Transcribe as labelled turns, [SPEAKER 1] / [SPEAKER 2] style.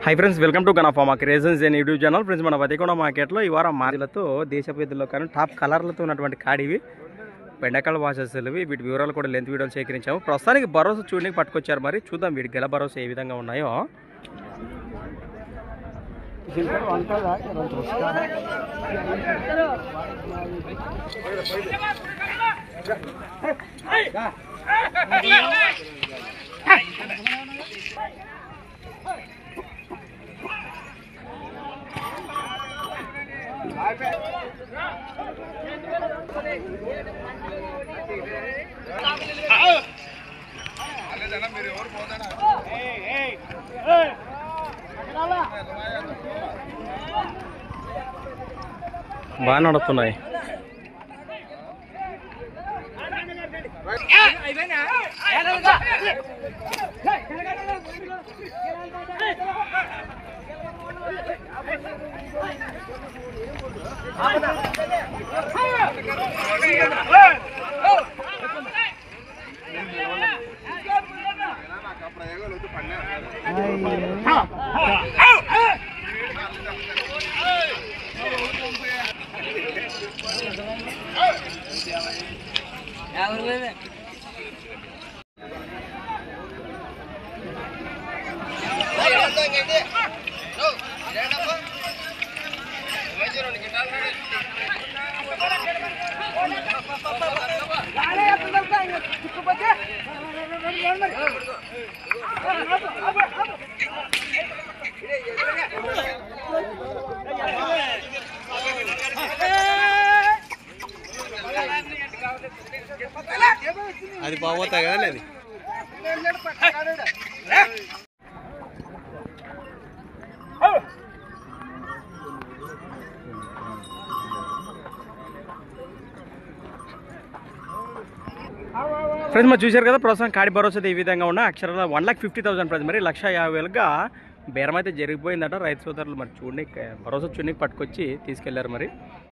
[SPEAKER 1] High friends, welcome to గణఫార్మా creations and YouTube channel. Friends, మన వతికొండ మార్కెట్లో ఈ వారం మార్కెట్లతో దేశ పెద్దల్లో కానీ టాప్ కలర్లతో ఉన్నటువంటి కాడివి బెండకాయల వాసెస్లు వీటి వివరాలు కూడా లెంత్ వీడియోలు సేకరించాము. ప్రస్తుతానికి భరోసా చూడడానికి పట్టుకొచ్చారు. మరి చూద్దాం వీటి గెల భరోసా ఏ విధంగా ఉన్నాయో. బాగా నడుస్తున్నాయి. అది బాగోతాయి కదా లేదు. ఫ్రెండ్స్, మరి చూశారు కదా ప్రస్తుతం కాడి భరోసా ఈ విధంగా ఉన్న అక్షరాల 1,50,000 ప్రైజ్. మరి 1,50,000గా బేరం అయితే జరిగిపోయిందట. రైతు సోదరులు మరి చూడండి భరోసా చూడడానికి పట్టుకొచ్చి తీసుకెళ్లారు. మరి